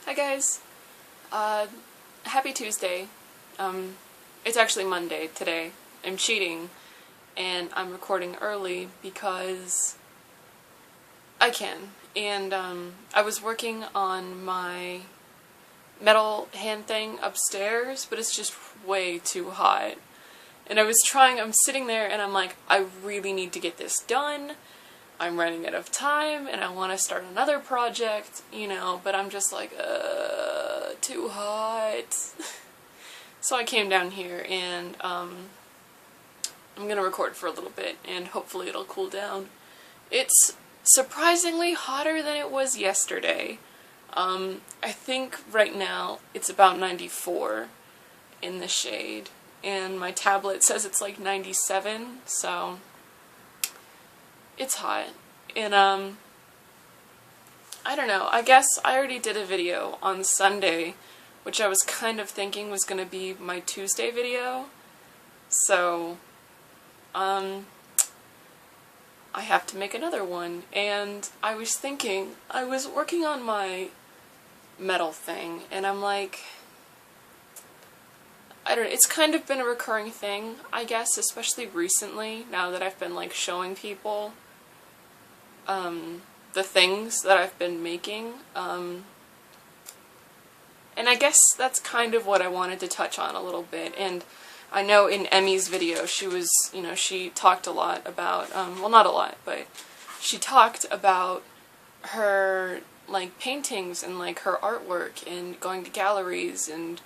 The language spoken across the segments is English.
Hi guys. Happy Tuesday. It's actually Monday today. I'm cheating and I'm recording early because I can. And I was working on my metal hand thing upstairs, but it's just way too hot. And I'm sitting there and I'm like, I really need to get this done. I'm running out of time and I want to start another project, but I'm just like, too hot. So I came down here and I'm gonna record for a little bit and hopefully it'll cool down. It's surprisingly hotter than it was yesterday. I think right now it's about 94 in the shade, and my tablet says it's like 97, so it's hot. And I don't know, I guess I already did a video on Sunday, which I was kind of thinking was going to be my Tuesday video, so I have to make another one. And I was thinking, I was working on my metal thing, and I'm like, I don't know, it's kind of been a recurring thing, I guess, especially recently, now that I've been like showing people the things that I've been making, and I guess that's kind of what I wanted to touch on a little bit. And I know in Emmy's video she was, she talked a lot about, well, not a lot, but she talked about her like paintings and like her artwork and going to galleries and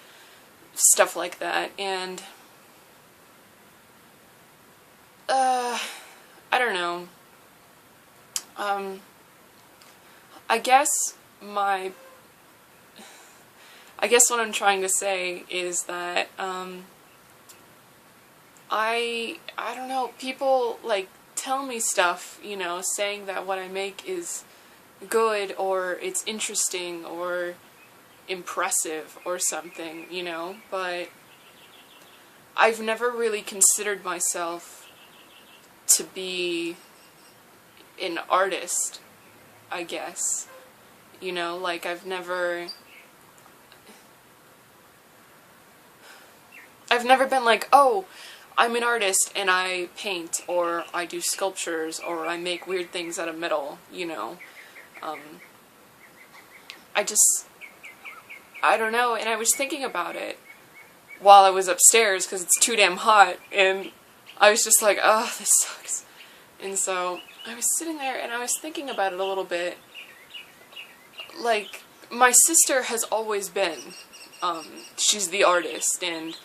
stuff like that. And I don't know. I guess what I'm trying to say is that, I don't know, people, like, tell me stuff, saying that what I make is good, or it's interesting, or impressive, or something, but I've never really considered myself to be an artist, I guess. Like, I've never been like, oh, I'm an artist and I paint, or I do sculptures, or I make weird things out of metal, I don't know. And I was thinking about it while I was upstairs because it's too damn hot, and I was just like, oh, this sucks. And so I was sitting there and I was thinking about it a little bit. Like, my sister has always been, she's the artist, and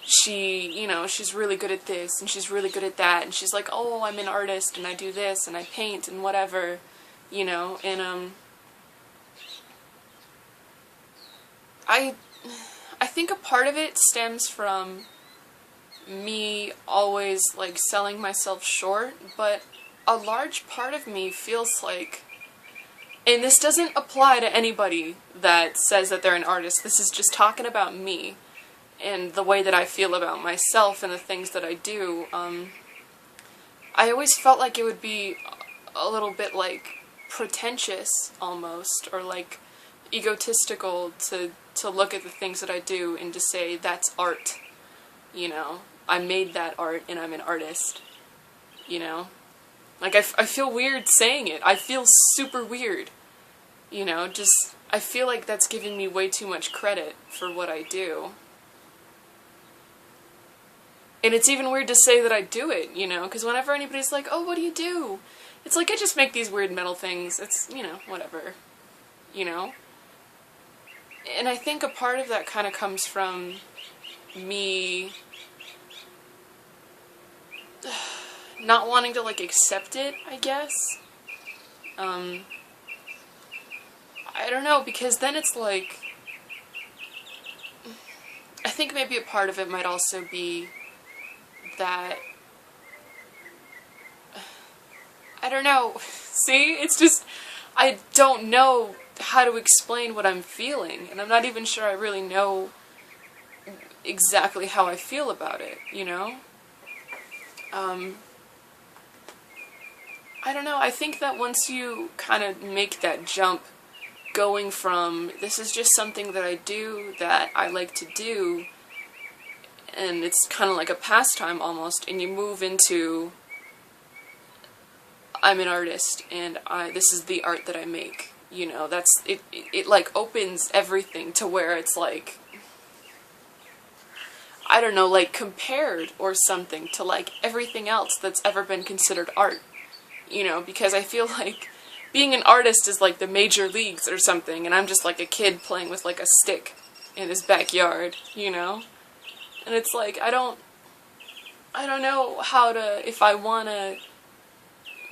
she, she's really good at this, and she's really good at that, and she's like, oh, I'm an artist, and I do this, and I paint, and whatever, and, I think a part of it stems from me always, like, selling myself short, but a large part of me feels like, and this doesn't apply to anybody that says that they're an artist, this is just talking about me, and the way that I feel about myself and the things that I do. I always felt like it would be a little bit, like, pretentious, almost, or, like, egotistical to look at the things that I do and to say, that's art, I made that art and I'm an artist, Like, I feel weird saying it. I feel super weird, just, I feel like that's giving me way too much credit for what I do. And it's even weird to say that I do it, because whenever anybody's like, oh, what do you do? It's like, I just make these weird metal things. It's, whatever, And I think a part of that kind of comes from me not wanting to, like, accept it, I guess. I don't know, because then it's like, I think maybe a part of it might also be that, I don't know, see, it's just, I don't know how to explain what I'm feeling, and I'm not even sure I really know exactly how I feel about it, I don't know, I think that once you kind of make that jump going from, this is just something that I do, that I like to do, and it's kind of like a pastime almost, and you move into, I'm an artist, and this is the art that I make, you know, that's, it like opens everything to where it's like, I don't know, like compared or something to like everything else that's ever been considered art, you know, because I feel like being an artist is like the major leagues or something, and I'm just like a kid playing with like a stick in his backyard, you know? And it's like, I don't know how to, if I want to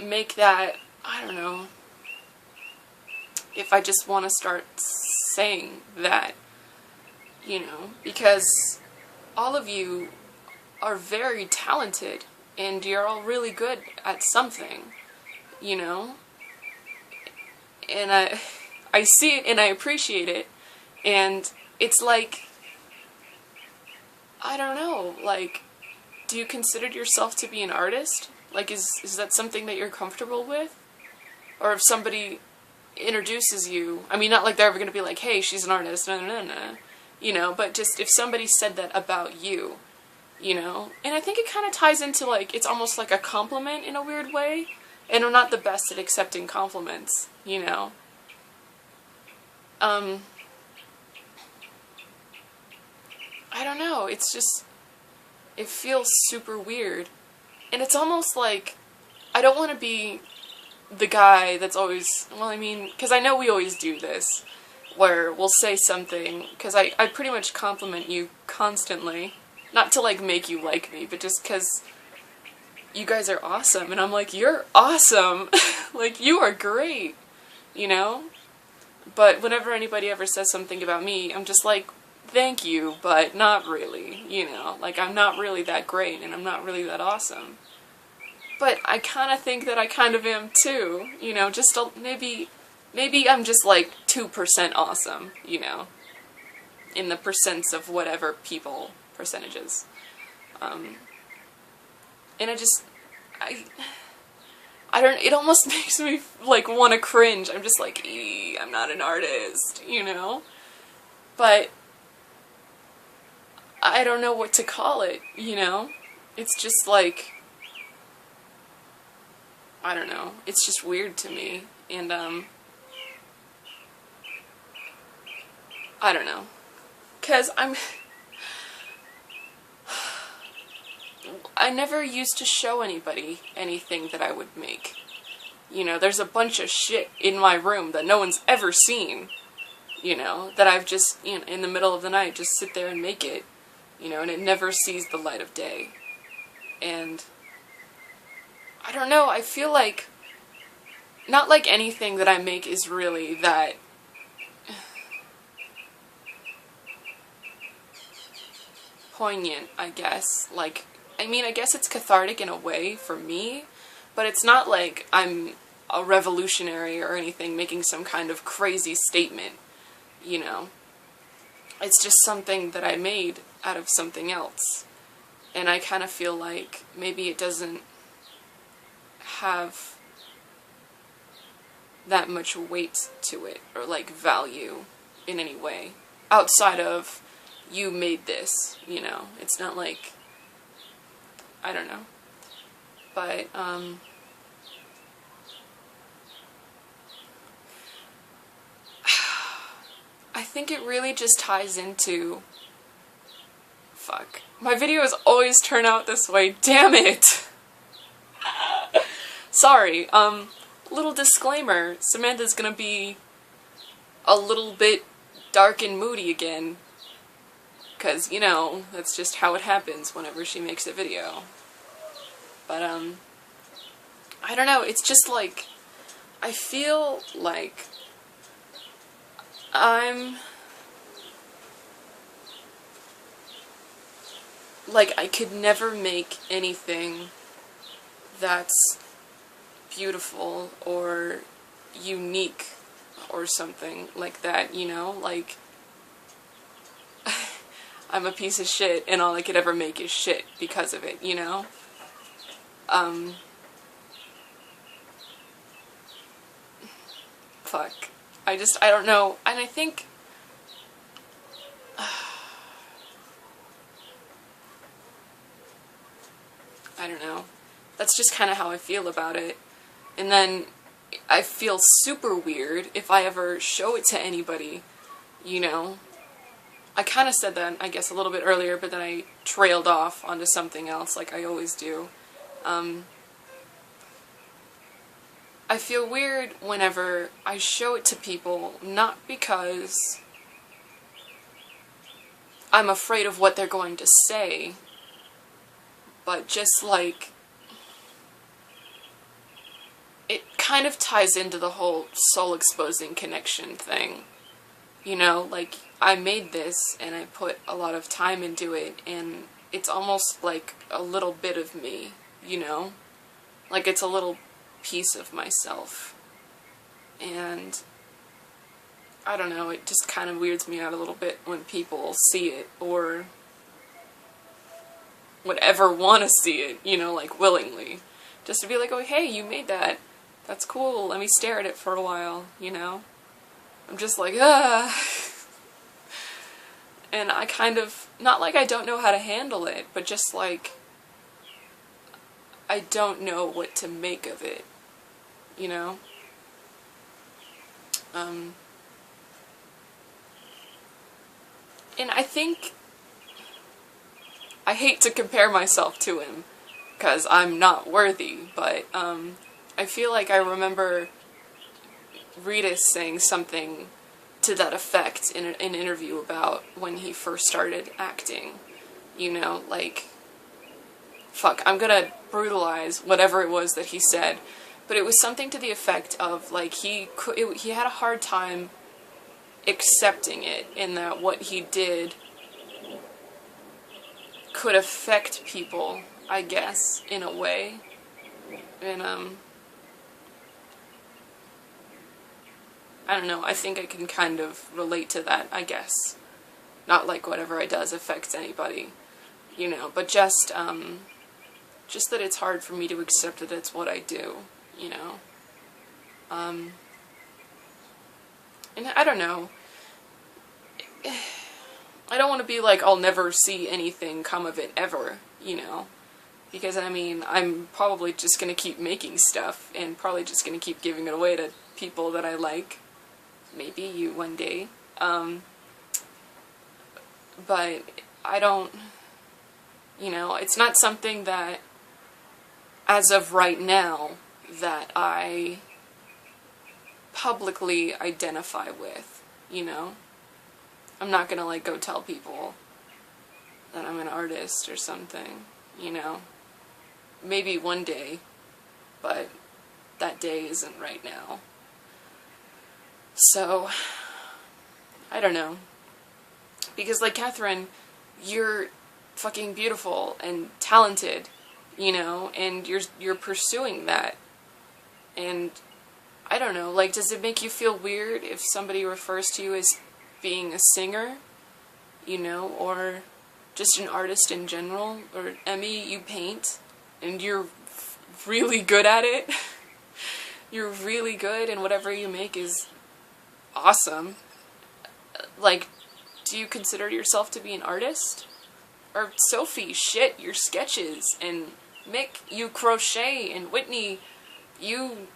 make that, I don't know, if I just want to start saying that, you know, because all of you are very talented, and you're all really good at something, you know? And I see it and I appreciate it, and it's like, I don't know, like, do you consider yourself to be an artist? Like, is that something that you're comfortable with? Or if somebody introduces you, I mean, not like they're ever going to be like, hey, she's an artist, no, no, no, no, you know, but just if somebody said that about you, you know? And I think it kind of ties into, like, it's almost like a compliment in a weird way. And I'm not the best at accepting compliments, you know? I don't know, it's just, it feels super weird. And it's almost like, I don't want to be the guy that's always, well, I mean, because I know we always do this, where we'll say something, because I pretty much compliment you constantly. Not to, like, make you like me, but just because you guys are awesome, and I'm like, you're awesome! Like, you are great! You know? But whenever anybody ever says something about me, I'm just like, thank you, but not really, you know? Like, I'm not really that great, and I'm not really that awesome. But I kind of think that I kind of am too, you know? Just maybe I'm just like 2% awesome, you know? In the percents of whatever people, percentages. And I don't, it almost makes me, like, want to cringe. I'm just like, I'm not an artist, you know? But I don't know what to call it, you know? It's just like, I don't know. It's just weird to me. And, I don't know. 'Cause I never used to show anybody anything that I would make. You know, there's a bunch of shit in my room that no one's ever seen, you know, that I've just, you know, in the middle of the night, just sit there and make it, you know, and it never sees the light of day. And I don't know, I feel like, not like anything that I make is really that poignant, I guess. Like, I mean, I guess it's cathartic in a way for me, but it's not like I'm a revolutionary or anything making some kind of crazy statement, you know. It's just something that I made out of something else. And I kind of feel like maybe it doesn't have that much weight to it, or like value in any way, outside of, you made this, you know. It's not like, I don't know. But, I think it really just ties into, fuck. My videos always turn out this way, damn it! Sorry, little disclaimer, Samantha's gonna be a little bit dark and moody again. 'Cause, you know, that's just how it happens whenever she makes a video. But, I don't know, it's just like, I feel like I could never make anything that's beautiful or unique or something like that, you know? Like, I'm a piece of shit, and all I could ever make is shit because of it, you know? Fuck. I don't know. And I think, I don't know. That's just kind of how I feel about it. And then I feel super weird if I ever show it to anybody, you know? I kind of said that, I guess, a little bit earlier, but then I trailed off onto something else, like I always do. I feel weird whenever I show it to people, not because I'm afraid of what they're going to say, but just like, it kind of ties into the whole soul-exposing connection thing. You know, like, I made this, and I put a lot of time into it, and it's almost like a little bit of me, you know? Like, it's a little piece of myself. And I don't know, it just kind of weirds me out a little bit when people see it, or whatever want to see it, you know, like, willingly. Just to be like, oh, hey, you made that. That's cool, let me stare at it for a while, you know? I'm just like, ah. And I kind of, not like I don't know how to handle it, but just like, I don't know what to make of it, you know? And I think, I hate to compare myself to him, because I'm not worthy, but I feel like I remember Rita saying something to that effect in an interview about when he first started acting. You know, like, fuck, I'm gonna brutalize whatever it was that he said, but it was something to the effect of, like, he had a hard time accepting it, in that what he did could affect people, I guess, in a way. And, I don't know, I think I can kind of relate to that, I guess. Not like whatever I does affects anybody, you know, but just that it's hard for me to accept that it's what I do, you know. And I don't know. I don't want to be like, I'll never see anything come of it ever, you know. Because, I mean, I'm probably just going to keep making stuff, and probably just going to keep giving it away to people that I like. Maybe you one day. But I don't, you know, it's not something that, as of right now, that I publicly identify with, you know? I'm not gonna, like, go tell people that I'm an artist or something, you know? Maybe one day, but that day isn't right now. So, I don't know. Because, like, Catherine, you're fucking beautiful and talented, you know, and you're pursuing that. And, I don't know, like, does it make you feel weird if somebody refers to you as being a singer, you know, or just an artist in general? Or, Emmy, you paint, and you're really good at it. You're really good, and whatever you make is awesome. Like, do you consider yourself to be an artist? Or Sophie, shit, your sketches, and Mick, you crochet, and Whitney, you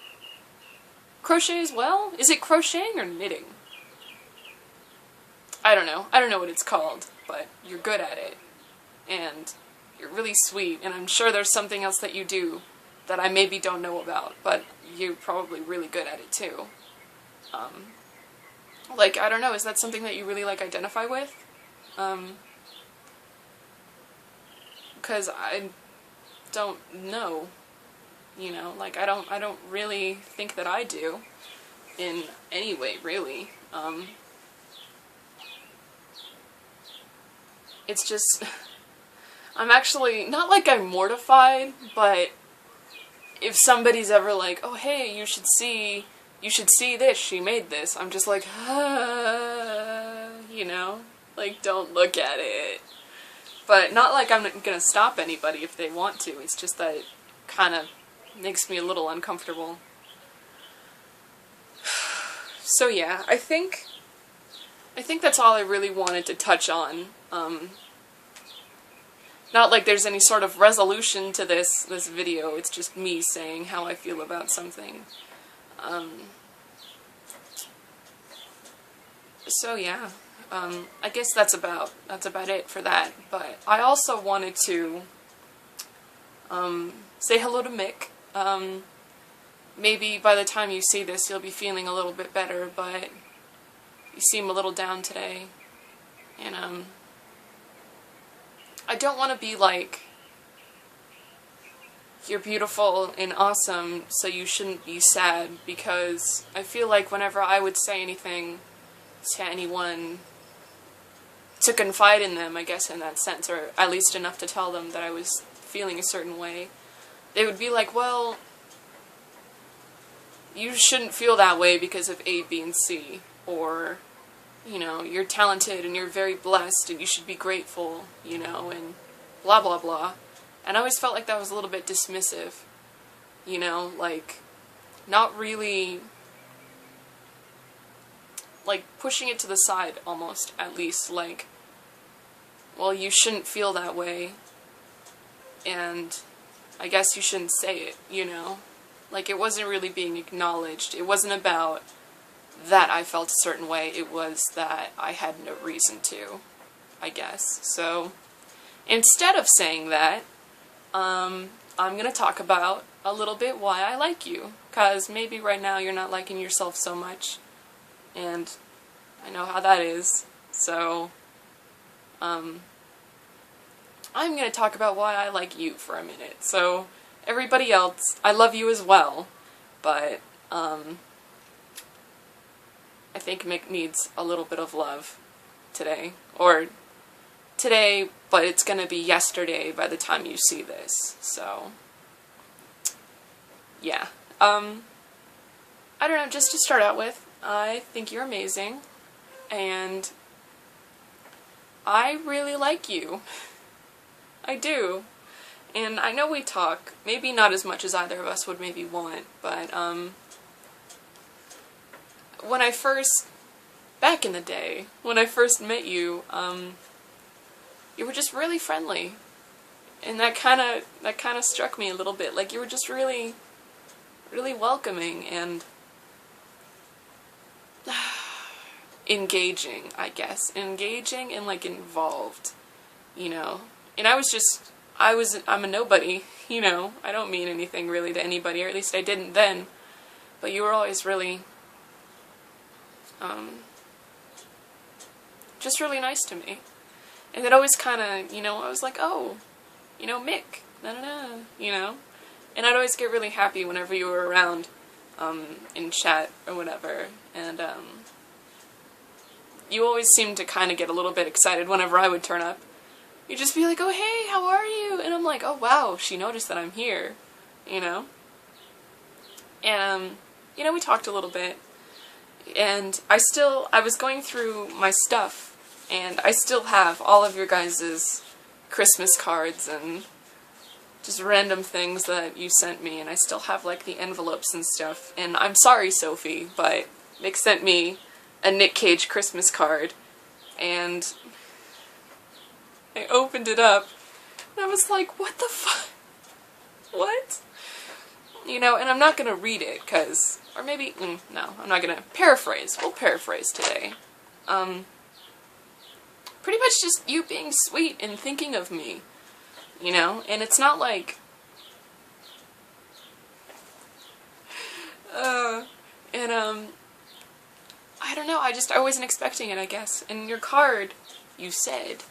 crochet as well? Is it crocheting or knitting? I don't know. I don't know what it's called, but you're good at it. And you're really sweet, and I'm sure there's something else that you do that I maybe don't know about, but you're probably really good at it too. Like, I don't know, is that something that you really, like, identify with? Because I don't know, you know, like, I don't really think that I do, in any way, really. It's just, I'm actually, not like I'm mortified, but if somebody's ever like, oh, hey, you should see this, she made this, I'm just like, you know, like, don't look at it. But not like I'm gonna stop anybody if they want to, it's just that it kind of makes me a little uncomfortable. So yeah, I think that's all I really wanted to touch on. Not like there's any sort of resolution to this video, it's just me saying how I feel about something. So yeah, I guess that's about it for that, but I also wanted to say hello to Mick. Maybe by the time you see this you'll be feeling a little bit better, but you seem a little down today, and I don't want to be like, you're beautiful and awesome, so you shouldn't be sad, because I feel like whenever I would say anything to anyone, to confide in them, I guess, in that sense, or at least enough to tell them that I was feeling a certain way, they would be like, well, you shouldn't feel that way because of A, B, and C, or, you know, you're talented and you're very blessed and you should be grateful, you know, and blah blah blah. And I always felt like that was a little bit dismissive, you know, like, not really, like, pushing it to the side, almost, at least, like, well, you shouldn't feel that way, and I guess you shouldn't say it, you know? Like, it wasn't really being acknowledged. It wasn't about that I felt a certain way, it was that I had no reason to, I guess. So, instead of saying that, I'm gonna talk about a little bit why I like you, because maybe right now you're not liking yourself so much, and I know how that is, so, I'm gonna talk about why I like you for a minute. So, everybody else, I love you as well, but, I think Mick needs a little bit of love today, or today, but it's gonna be yesterday by the time you see this, so, yeah. I don't know, just to start out with, I think you're amazing, and I really like you. I do. And I know we talk, maybe not as much as either of us would maybe want, but, when I first, back in the day, when I first met you, you were just really friendly. And that kinda struck me a little bit. Like, you were just really, really welcoming and engaging, I guess. Engaging and, like, involved, you know. And I'm a nobody, you know. I don't mean anything really to anybody, or at least I didn't then. But you were always really, just really nice to me. And it always kinda, you know, I was like, oh, you know, Mick, da-da-da, you know. And I'd always get really happy whenever you were around, in chat or whatever. And, you always seemed to kinda get a little bit excited whenever I would turn up. You'd just be like, oh, hey, how are you? And I'm like, oh, wow, she noticed that I'm here, you know? And, you know, we talked a little bit. And I was going through my stuff, and I still have all of your guys' Christmas cards and just random things that you sent me, and I still have, like, the envelopes and stuff. And I'm sorry, Sophie, but Nick sent me a Nick Cage Christmas card, and I opened it up, and I was like, what the fuck? What? You know, and I'm not gonna read it, cause, or maybe, no, I'm not gonna paraphrase. We'll paraphrase today. Pretty much just you being sweet and thinking of me, you know, and it's not like, I don't know, I wasn't expecting it, I guess. And your card, you said,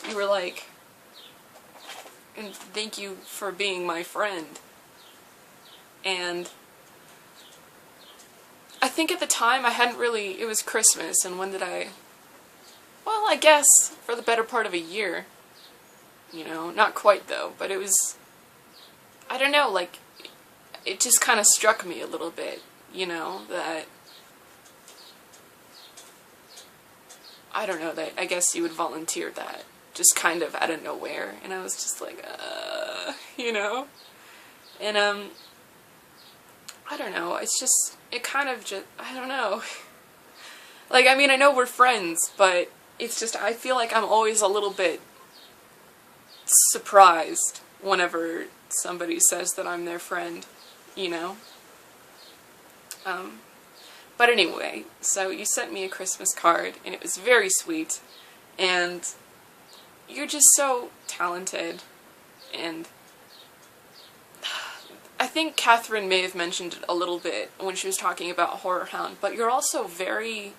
you were like, and thank you for being my friend. And I think at the time I hadn't really, it was Christmas, and when did well, I guess for the better part of a year, you know, not quite though, but it was, I don't know, like, it just kind of struck me a little bit, you know, that, I don't know, that I guess you would volunteer that, just kind of out of nowhere, and I was just like, you know, and, I don't know, it's just, it kind of just, I don't know, Like, I mean, I know we're friends, but it's just, I feel like I'm always a little bit surprised whenever somebody says that I'm their friend, you know? But anyway, so you sent me a Christmas card, and it was very sweet, and you're just so talented, and I think Catherine may have mentioned it a little bit when she was talking about Horror Hound, but you're also very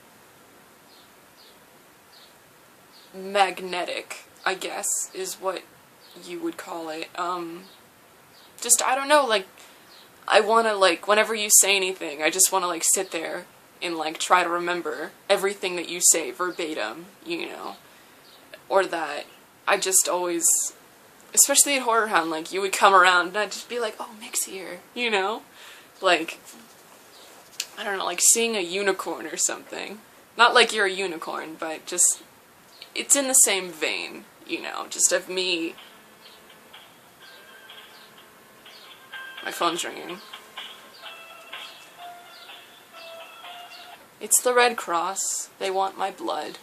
magnetic, I guess, is what you would call it. Just, I don't know, like, I wanna, like, whenever you say anything, I just wanna, like, sit there and, like, try to remember everything that you say verbatim, you know? Or that I just always, especially at Horror Hound, like, you would come around and I'd just be like, oh, Mick's here, you know? Like, I don't know, like seeing a unicorn or something. Not like you're a unicorn, but just, it's in the same vein, you know, just of me. My phone's ringing. It's the Red Cross. They want my blood.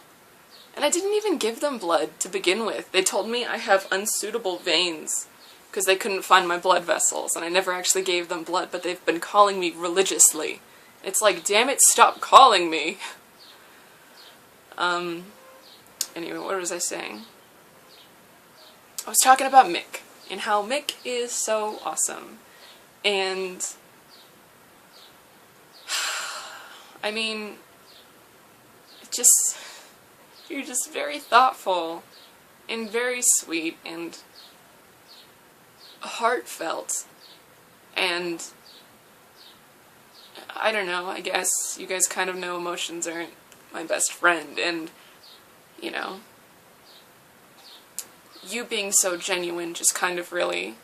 And I didn't even give them blood to begin with. They told me I have unsuitable veins because they couldn't find my blood vessels, and I never actually gave them blood, but they've been calling me religiously. It's like, damn it, stop calling me! Anyway, what was I saying? I was talking about Mick, and how Mick is so awesome. And I mean, you're just very thoughtful, and very sweet, and heartfelt, and I don't know, I guess you guys kind of know emotions aren't my best friend, and, you know, you being so genuine just kind of really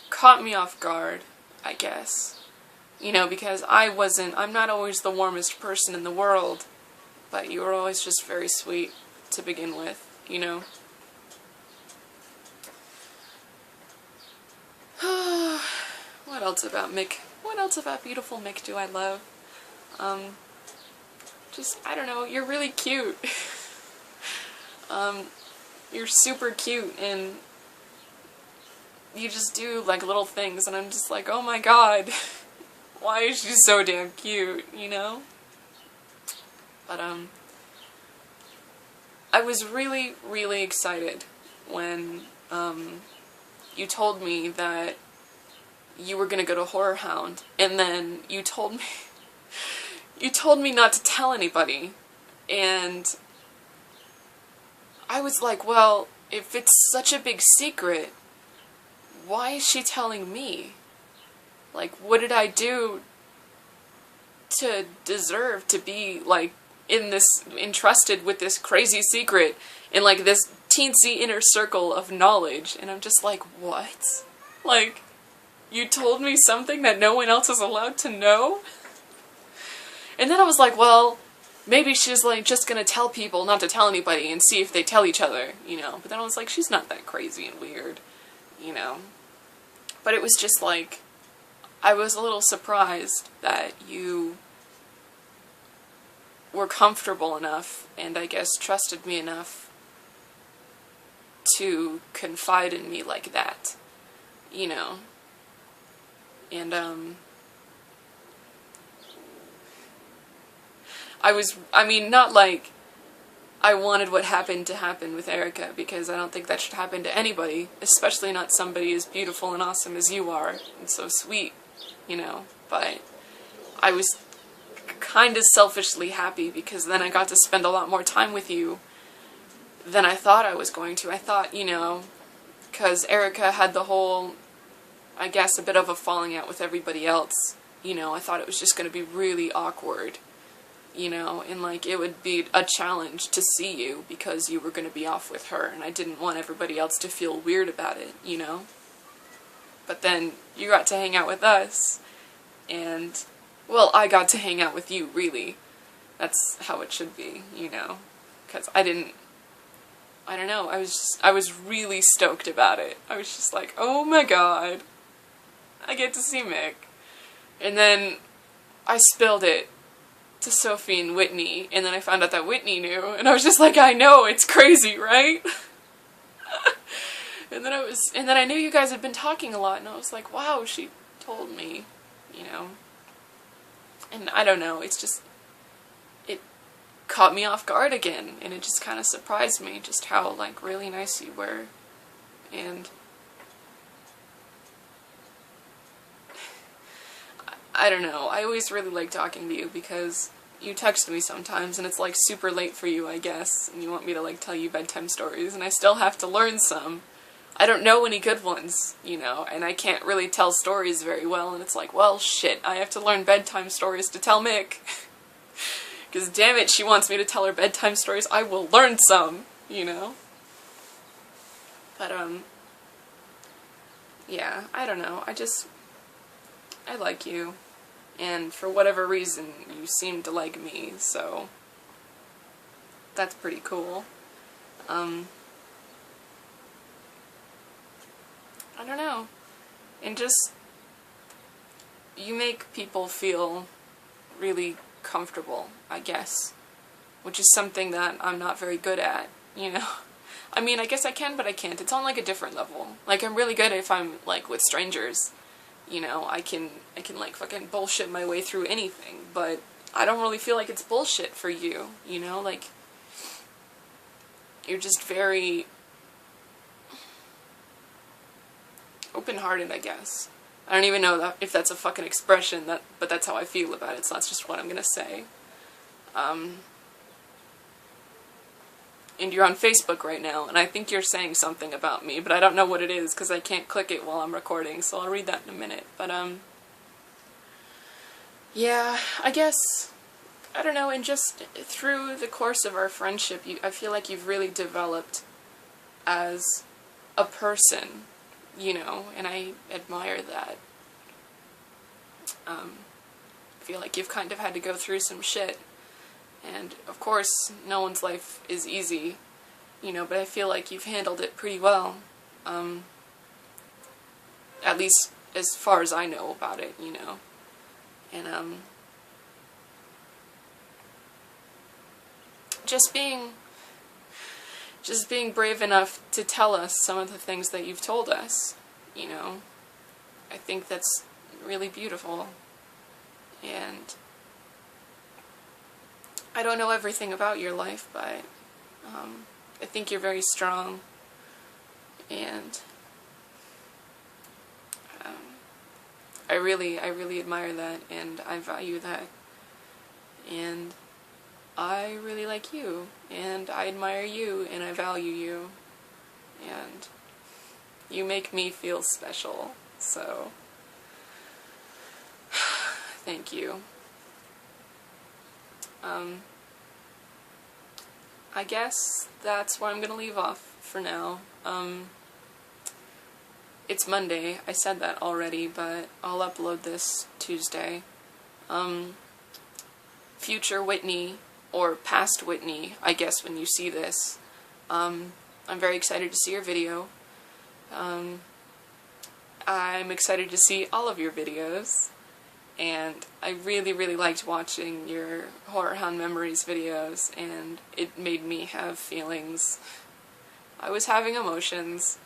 caught me off guard, I guess. You know, because I'm not always the warmest person in the world, but you were always just very sweet to begin with, you know? What else about Mick? What else about beautiful Mick do I love? Just, I don't know, you're really cute. You're super cute, and you just do, like, little things, and I'm just like, oh my god, why is she so damn cute, you know? But, I was really, really excited when, you told me that you were gonna go to Horror Hound, and then you told me not to tell anybody, and I was like, well, if it's such a big secret, why is she telling me? Like, what did I do to deserve to be, like, entrusted with this crazy secret in, like, this teensy inner circle of knowledge? And I'm just like, what? Like, you told me something that no one else is allowed to know? And then I was like, well, maybe she's, like, just gonna tell people not to tell anybody and see if they tell each other, you know? But then I was like, she's not that crazy and weird, you know? But it was just like, I was a little surprised that you were comfortable enough, and I guess trusted me enough to confide in me like that, you know? And, I mean, not like I wanted what happened to happen with Erica, because I don't think that should happen to anybody, especially not somebody as beautiful and awesome as you are, and so sweet, you know? But I was kind of selfishly happy, because then I got to spend a lot more time with you than I thought I was going to. I thought, you know, because Erica had the whole, I guess, a bit of a falling out with everybody else, you know, I thought it was just going to be really awkward, you know, and, like, it would be a challenge to see you because you were going to be off with her, and I didn't want everybody else to feel weird about it, you know? But then you got to hang out with us, and, well, I got to hang out with you, really. That's how it should be, you know? Because I don't know, I was really stoked about it. I was just like, oh my god, I get to see Mick. And then I spilled it to Sophie and Whitney, and then I found out that Whitney knew, and I was just like, I know, it's crazy, right? and then I knew you guys had been talking a lot, and I was like, wow, she told me, you know. And I don't know, it's just, it caught me off guard again, and it just kind of surprised me just how, like, really nice you were, and I don't know, I always really like talking to you because you text me sometimes and it's like super late for you, I guess, and you want me to like tell you bedtime stories, and I still have to learn some. I don't know any good ones, you know, and I can't really tell stories very well, and it's like, well, shit, I have to learn bedtime stories to tell Mick. Because damn it, she wants me to tell her bedtime stories, I will learn some, you know? But, yeah, I don't know, I like you, and for whatever reason, you seem to like me, so that's pretty cool. I don't know, and just, you make people feel really comfortable, I guess, which is something that I'm not very good at, you know? I mean, I guess I can, but I can't. It's on, like, a different level. Like, I'm really good if I'm, like, with strangers. You know, I can, like, fucking bullshit my way through anything, but I don't really feel like it's bullshit for you, you know? Like, you're just very open-hearted, I guess. I don't even know if that's a fucking expression, but that's how I feel about it, so that's just what I'm gonna say. And you're on Facebook right now, and I think you're saying something about me, but I don't know what it is, because I can't click it while I'm recording, so I'll read that in a minute. But, yeah, I guess, I don't know, and just through the course of our friendship, I feel like you've really developed as a person, you know, and I admire that. I feel like you've kind of had to go through some shit. And, of course, no one's life is easy, you know, but I feel like you've handled it pretty well. At least as far as I know about it, you know. And, just being brave enough to tell us some of the things that you've told us, you know. I think that's really beautiful. And I don't know everything about your life, but I think you're very strong, and I really admire that, and I value that, and I really like you, and I admire you, and I value you, and you make me feel special, so thank you. I guess that's where I'm gonna leave off for now. It's Monday, I said that already, but I'll upload this Tuesday. Future Whitney, or past Whitney, I guess, when you see this. I'm very excited to see your video. I'm excited to see all of your videos. And I really liked watching your Horror Hound Memories videos, and it made me have feelings. I was having emotions,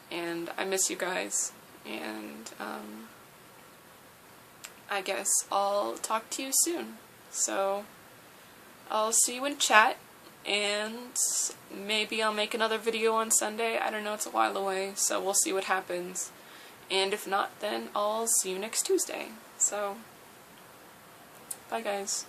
and I miss you guys, and I guess I'll talk to you soon. So, I'll see you in chat, and maybe I'll make another video on Sunday. I don't know, it's a while away, so we'll see what happens. And if not, then I'll see you next Tuesday. So, bye guys.